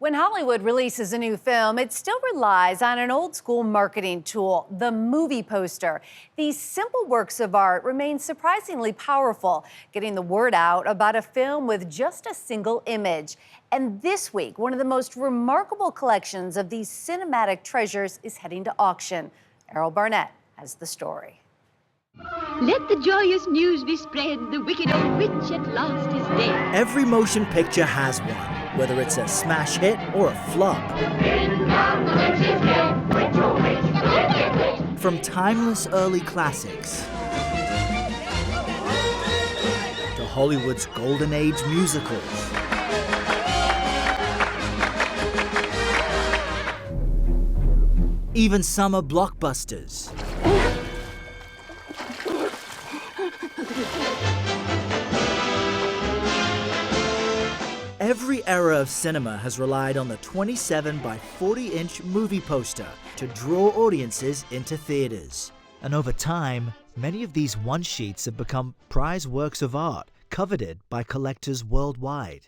When Hollywood releases a new film, it still relies on an old school marketing tool, the movie poster. These simple works of art remain surprisingly powerful, getting the word out about a film with just a single image. And this week, one of the most remarkable collections of these cinematic treasures is heading to auction. Errol Barnett has the story. Let the joyous news be spread, the wicked old witch at last is dead. Every motion picture has one, whether it's a smash hit or a flop. From timeless early classics to Hollywood's golden age musicals. Even summer blockbusters. Every era of cinema has relied on the 27 by 40-inch movie poster to draw audiences into theaters. And over time, many of these one-sheets have become prized works of art, coveted by collectors worldwide.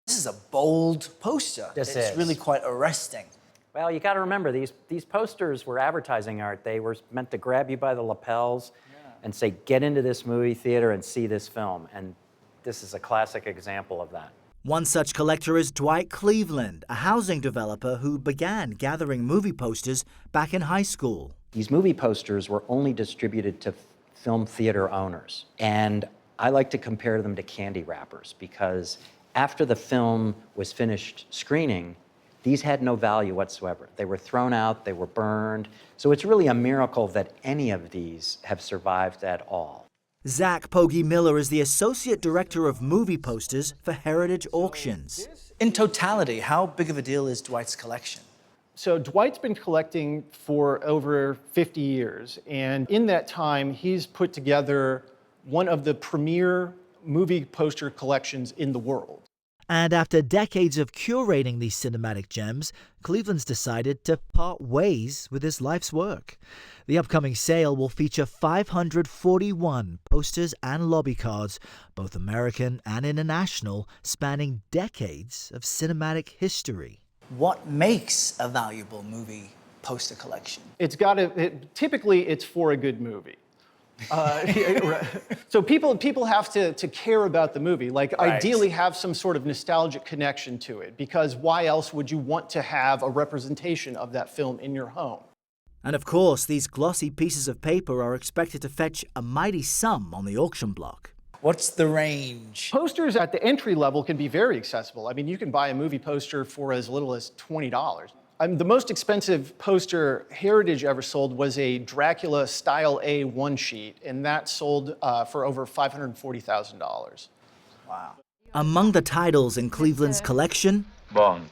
This is a bold poster. It's really quite arresting. Well, you got to remember, these posters were advertising art. They were meant to grab you by the lapels and say, get into this movie theater and see this film. And this is a classic example of that. One such collector is Dwight Cleveland, a housing developer who began gathering movie posters back in high school. These movie posters were only distributed to film theater owners. And I like to compare them to candy wrappers because after the film was finished screening, these had no value whatsoever. They were thrown out, they were burned. So it's really a miracle that any of these have survived at all. Zach Pogge Miller is the Associate Director of Movie Posters for Heritage Auctions. In totality, how big of a deal is Dwight's collection? So Dwight's been collecting for over 50 years, and in that time, he's put together one of the premier movie poster collections in the world. And after decades of curating these cinematic gems, Cleveland's decided to part ways with his life's work. The upcoming sale will feature 541 posters and lobby cards, both American and international, spanning decades of cinematic history. What makes a valuable movie poster collection? Typically, it's for a good movie. So people have to care about the movie, ideally have some sort of nostalgic connection to it, because why else would you want to have a representation of that film in your home? And of course, these glossy pieces of paper are expected to fetch a mighty sum on the auction block. What's the range? Posters at the entry level can be very accessible. I mean, you can buy a movie poster for as little as $20. The most expensive poster Heritage ever sold was a Dracula Style A one-sheet, and that sold for over $540,000. Wow. Among the titles in Cleveland's collection, Bond.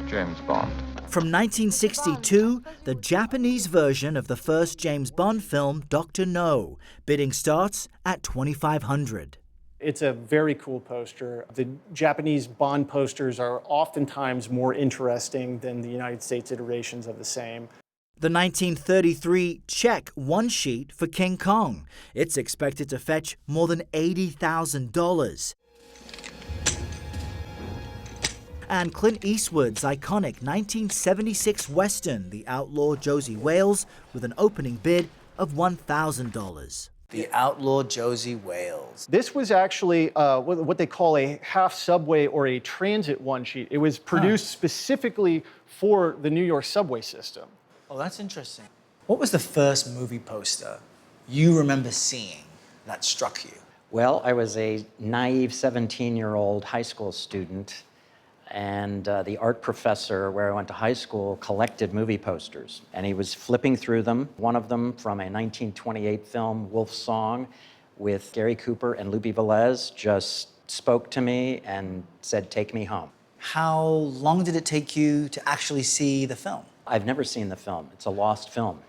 James Bond. from 1962, the Japanese version of the first James Bond film, Dr. No. Bidding starts at $2,500. It's a very cool poster. The Japanese Bond posters are oftentimes more interesting than the United States iterations of the same. The 1933 Czech one-sheet for King Kong. It's expected to fetch more than $80,000. And Clint Eastwood's iconic 1976 Western, The Outlaw Josie Wales, with an opening bid of $1,000. The Outlaw Josie Wales. This was actually what they call a half subway or a transit one-sheet. It was produced specifically for the New York subway system. Oh, that's interesting. What was the first movie poster you remember seeing that struck you? Well, I was a naive 17-year-old high school student, and the art professor where I went to high school collected movie posters, and he was flipping through them. One of them from a 1928 film, Wolf's Song, with Gary Cooper and Lupe Velez, just spoke to me and said, take me home. How long did it take you to actually see the film? I've never seen the film. It's a lost film.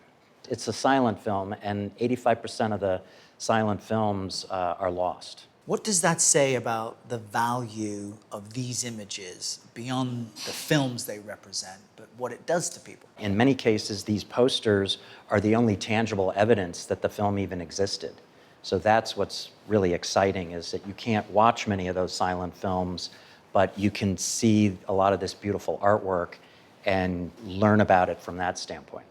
It's a silent film, and 85% of the silent films are lost. What does that say about the value of these images beyond the films they represent, but what it does to people? In many cases, these posters are the only tangible evidence that the film even existed. So that's what's really exciting, is that you can't watch many of those silent films but you can see a lot of this beautiful artwork and learn about it from that standpoint.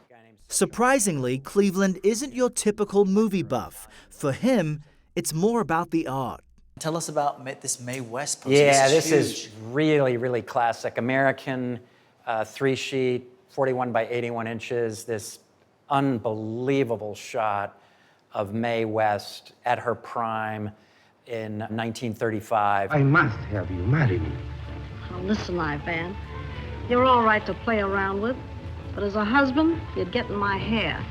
Surprisingly, Cleveland isn't your typical movie buff. For him, it's more about the art. Tell us about this Mae West poster. Yeah, this this is is really, really classic. American 3-sheet, 41 by 81 inches, this unbelievable shot of Mae West at her prime in 1935. I must have you marry me. Oh, listen, Ivan, you're all right to play around with, but as a husband, you'd get in my hair.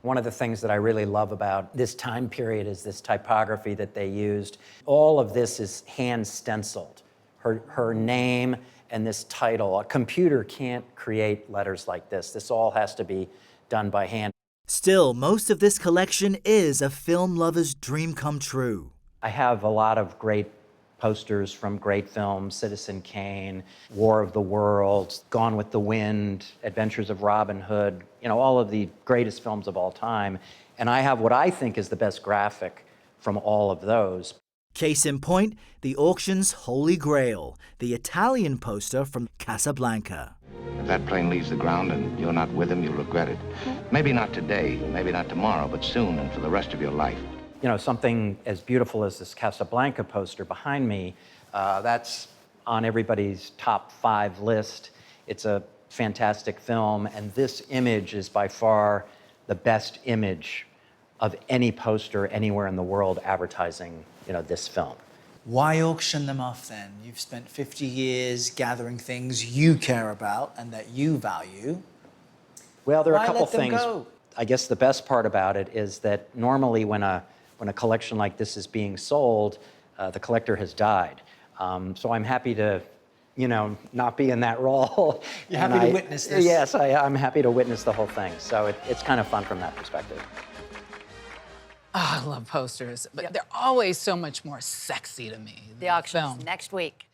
One of the things that I really love about this time period is this typography that they used. All of this is hand stenciled. Her name and this title. A computer can't create letters like this. This all has to be done by hand. Still, most of this collection is a film lover's dream come true. I have a lot of great posters from great films, Citizen Kane, War of the Worlds, Gone with the Wind, Adventures of Robin Hood, you know, all of the greatest films of all time. And I have what I think is the best graphic from all of those. Case in point, the auction's holy grail, the Italian poster from Casablanca. If that plane leaves the ground and you're not with him, you'll regret it. Maybe not today, maybe not tomorrow, but soon and for the rest of your life. You know, something as beautiful as this Casablanca poster behind me, that's on everybody's top 5 list. It's a fantastic film, and this image is by far the best image of any poster anywhere in the world advertising, you know, this film. Why auction them off then? You've spent 50 years gathering things you care about and that you value. Well, there are Why a couple let them things. go? I guess the best part about it is that normally when a collection like this is being sold, the collector has died. So I'm happy to, you know, not be in that role. You're happy to witness this? Yes, I'm happy to witness the whole thing. So it's kind of fun from that perspective. Oh, I love posters, but they're always so much more sexy to me. The auction's film. next week.